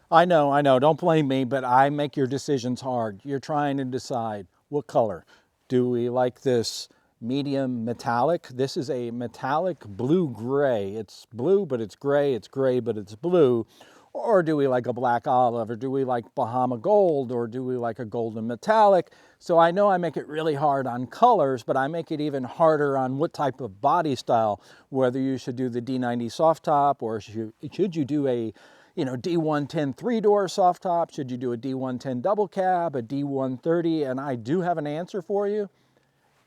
I know, don't blame me, but I make your decisions hard. You're trying to decide what color. Do we like this medium metallic? This is a metallic blue-gray. It's blue, but it's gray, but it's blue. Or do we like a black olive, or do we like Bahama gold, or do we like a golden metallic? So I know I make it really hard on colors, but I make it even harder on what type of body style, whether you should do the D90 soft top, or should you do a D110 three-door soft top? Should you do a D110 double cab, a D130? And I do have an answer for you.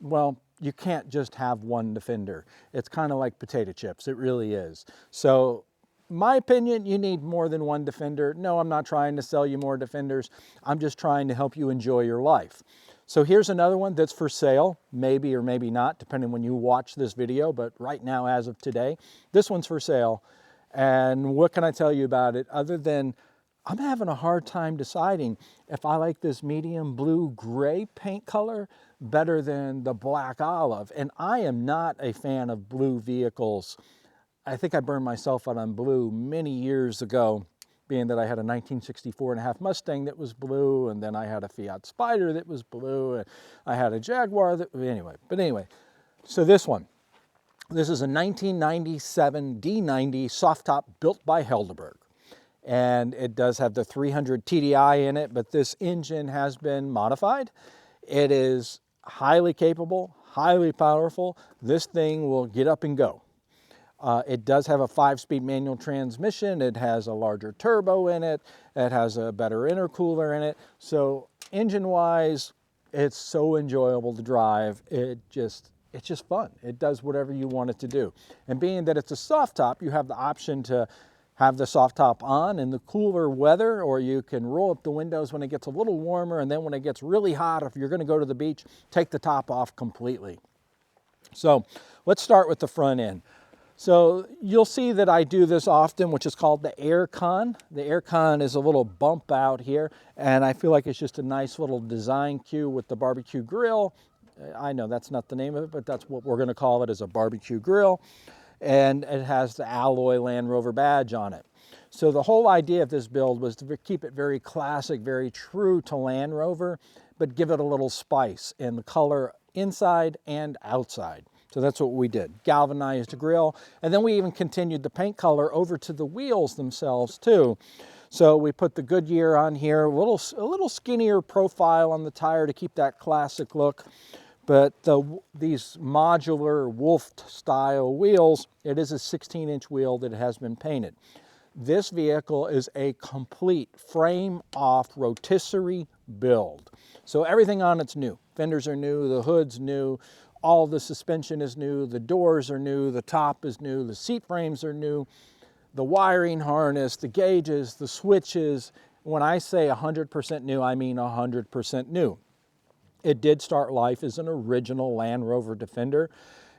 Well, you can't just have one Defender. It's kind of like potato chips. It really is. So, my opinion, you need more than one Defender. No, I'm not trying to sell you more Defenders. I'm just trying to help you enjoy your life. So here's another one that's for sale, maybe or maybe not, depending when you watch this video, but right now, as of today, this one's for sale. And what can I tell you about it other than I'm having a hard time deciding if I like this medium blue-gray paint color better than the black olive. And I am not a fan of blue vehicles. I think I burned myself out on blue many years ago, being that I had a 1964 and a half Mustang that was blue, and then I had a Fiat Spider that was blue, and I had a Jaguar that, anyway. So this one. This is a 1997 D90 soft top built by Helderburg. And it does have the 300 TDI in it, but this engine has been modified. It is highly capable, highly powerful. This thing will get up and go. It does have a 5-speed manual transmission. It has a larger turbo in it. It has a better intercooler in it. So engine-wise, it's so enjoyable to drive. It's just fun. It does whatever you want it to do. And being that it's a soft top, you have the option to have the soft top on in the cooler weather, or you can roll up the windows when it gets a little warmer, and then when it gets really hot, if you're going to go to the beach, take the top off completely. So let's start with the front end. So you'll see that I do this often, which is called the air con. The air con is a little bump out here, and I feel like it's just a nice little design cue with the barbecue grill. I know that's not the name of it, but that's what we're going to call it, as a barbecue grill. And it has the alloy Land Rover badge on it. So the whole idea of this build was to keep it very classic, very true to Land Rover, but give it a little spice in the color inside and outside. So that's what we did. Galvanized grill, and then we even continued the paint color over to the wheels themselves too. So we put the Goodyear on here, a little skinnier profile on the tire to keep that classic look. But these modular Wolf style wheels, it is a 16-inch wheel that has been painted. This vehicle is a complete frame-off rotisserie build. So everything on it's new. Fenders are new, the hood's new, all the suspension is new, the doors are new, the top is new, the seat frames are new, the wiring harness, the gauges, the switches. When I say 100% new, I mean 100% new. It did start life as an original Land Rover Defender,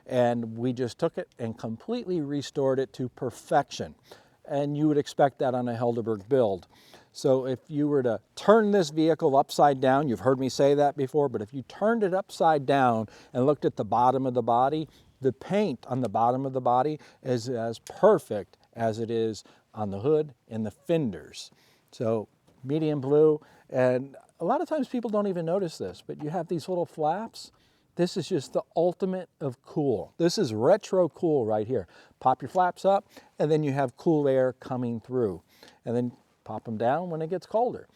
and we just took it and completely restored it to perfection. And you would expect that on a Helderburg build. So if you were to turn this vehicle upside down, you've heard me say that before, but if you turned it upside down and looked at the bottom of the body, the paint on the bottom of the body is as perfect as it is on the hood and the fenders. So medium blue, and a lot of times people don't even notice this, but you have these little flaps. This is just the ultimate of cool. This is retro cool right here. Pop your flaps up, and then you have cool air coming through. And then pop them down when it gets colder.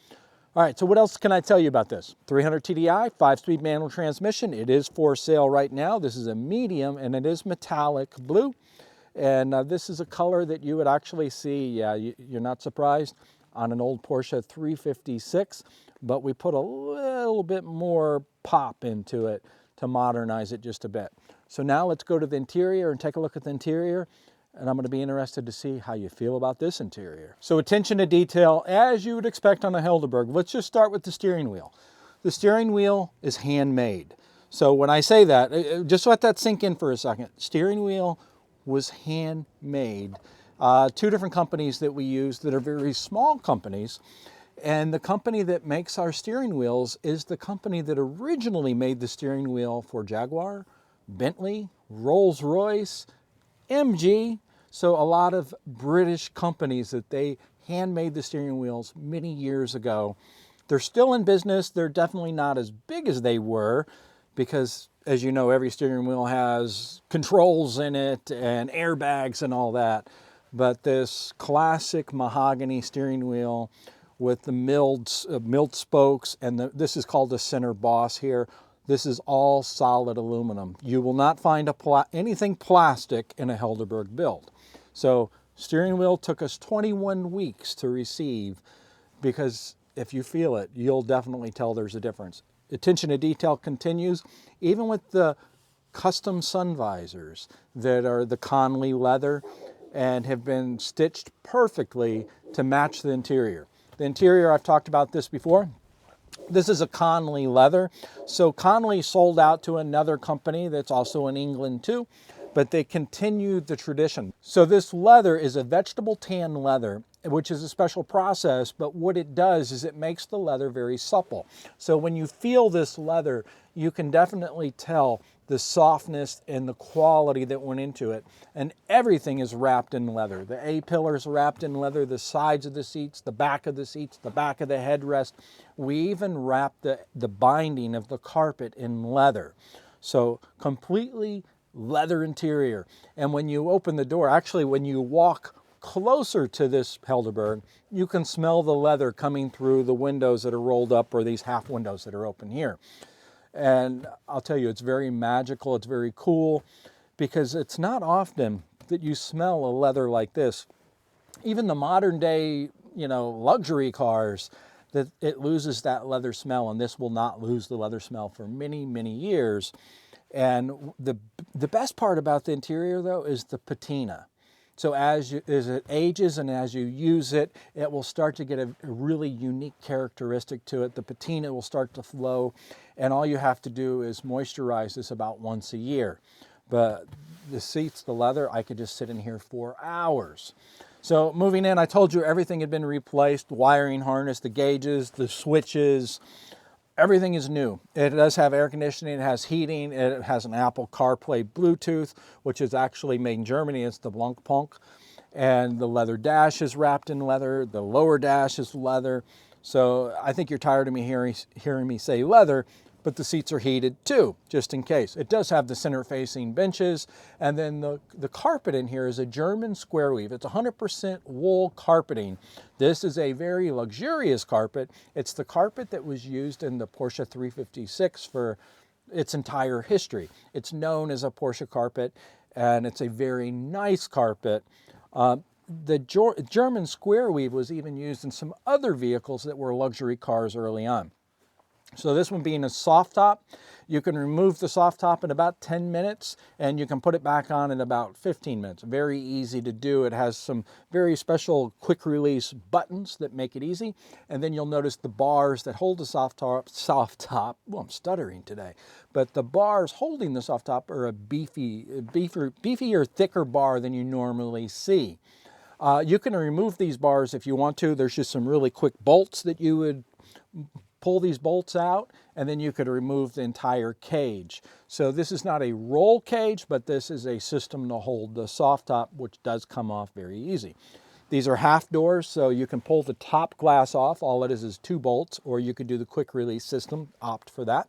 All right, so what else can I tell you about this? 300 TDI, 5-speed manual transmission. It is for sale right now. This is a medium, and it is metallic blue. And this is a color that you would actually see, yeah, you're not surprised, on an old Porsche 356, but we put a little bit more pop into it to modernize it just a bit. So now let's go to the interior and take a look at the interior, and I'm going to be interested to see how you feel about this interior. So attention to detail, as you would expect on a Helderburg. Let's just start with the steering wheel. The steering wheel is handmade. So when I say that, just let that sink in for a second. Steering wheel was handmade. 2 different companies that we use that are very small companies. And the company that makes our steering wheels is the company that originally made the steering wheel for Jaguar, Bentley, Rolls-Royce, MG. So a lot of British companies that they handmade the steering wheels many years ago. They're still in business. They're definitely not as big as they were because, as you know, every steering wheel has controls in it and airbags and all that. But this classic mahogany steering wheel with the milled spokes, and this is called the center boss here. This is all solid aluminum. You will not find anything plastic in a Helderburg build. So steering wheel took us 21 weeks to receive, because if you feel it, you'll definitely tell there's a difference. Attention to detail continues, even with the custom sun visors that are the Conley leather and have been stitched perfectly to match the interior. The interior, I've talked about this before. This is a Conley leather. So Conley sold out to another company that's also in England too, but they continued the tradition. So this leather is a vegetable tan leather, which is a special process, but what it does is it makes the leather very supple. So when you feel this leather, you can definitely tell the softness and the quality that went into it. And everything is wrapped in leather. The A-pillars wrapped in leather, the sides of the seats, the back of the seats, the back of the headrest. We even wrapped the binding of the carpet in leather. So completely leather interior. And when you open the door, actually when you walk closer to this Helderburg, you can smell the leather coming through the windows that are rolled up, or these half windows that are open here. And I'll tell you, it's very magical, it's very cool, because it's not often that you smell a leather like this. Even the modern day, luxury cars, that it loses that leather smell, and this will not lose the leather smell for many, many years. And the best part about the interior, though, is the patina. So as it ages and as you use it, it will start to get a really unique characteristic to it. The patina will start to flow, and all you have to do is moisturize this about once a year. But the seats, the leather, I could just sit in here for hours. So moving in, I told you everything had been replaced, wiring harness, the gauges, the switches, everything is new. It does have air conditioning, it has heating, it has an Apple CarPlay Bluetooth, which is actually made in Germany. It's the Blancpain. And the leather dash is wrapped in leather. The lower dash is leather. So I think you're tired of me hearing me say leather, but the seats are heated too, just in case. It does have the center-facing benches, and then the carpet in here is a German square weave. It's 100% wool carpeting. This is a very luxurious carpet. It's the carpet that was used in the Porsche 356 for its entire history. It's known as a Porsche carpet, and it's a very nice carpet. The German square weave was even used in some other vehicles that were luxury cars early on. So this one being a soft top, you can remove the soft top in about 10 minutes and you can put it back on in about 15 minutes. Very easy to do. It has some very special quick release buttons that make it easy. And then you'll notice the bars that hold the soft top, well, I'm stuttering today, but the bars holding the soft top are a beefier, thicker bar than you normally see. You can remove these bars if you want to. There's just some really quick bolts that you would pull these bolts out, and then you could remove the entire cage. So this is not a roll cage, but this is a system to hold the soft top, which does come off very easy. These are half doors, so you can pull the top glass off. All it is 2 bolts, or you could do the quick release system, opt for that.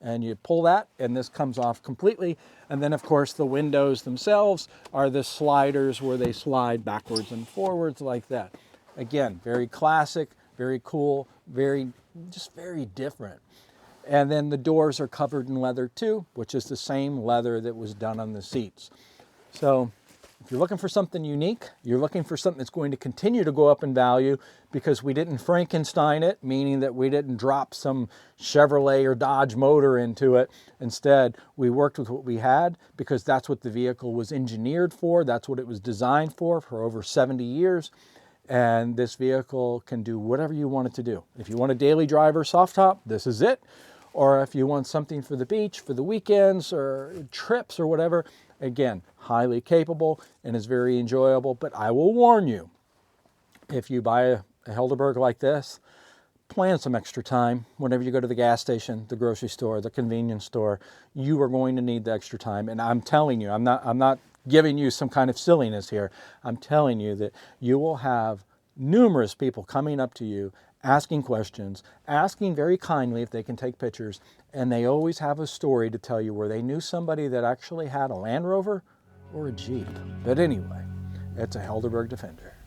And you pull that, and this comes off completely. And then, of course, the windows themselves are the sliders where they slide backwards and forwards like that. Again, very classic, very cool, just very different. And then the doors are covered in leather too, which is the same leather that was done on the seats. So if you're looking for something unique, you're looking for something that's going to continue to go up in value because we didn't Frankenstein it, meaning that we didn't drop some Chevrolet or Dodge motor into it. Instead, we worked with what we had because that's what the vehicle was engineered for. That's what it was designed for over 70 years. And this vehicle can do whatever you want it to do. If you want a daily driver soft top, this is it. Or if you want something for the beach, for the weekends or trips or whatever, again, highly capable and is very enjoyable. But I will warn you, if you buy a Helderburg like this, plan some extra time. Whenever you go to the gas station, the grocery store, the convenience store, you are going to need the extra time. And I'm telling you, I'm not giving you some kind of silliness here. I'm telling you that you will have numerous people coming up to you, asking questions, asking very kindly if they can take pictures, and they always have a story to tell you where they knew somebody that actually had a Land Rover or a Jeep. But anyway, it's a Helderburg Defender.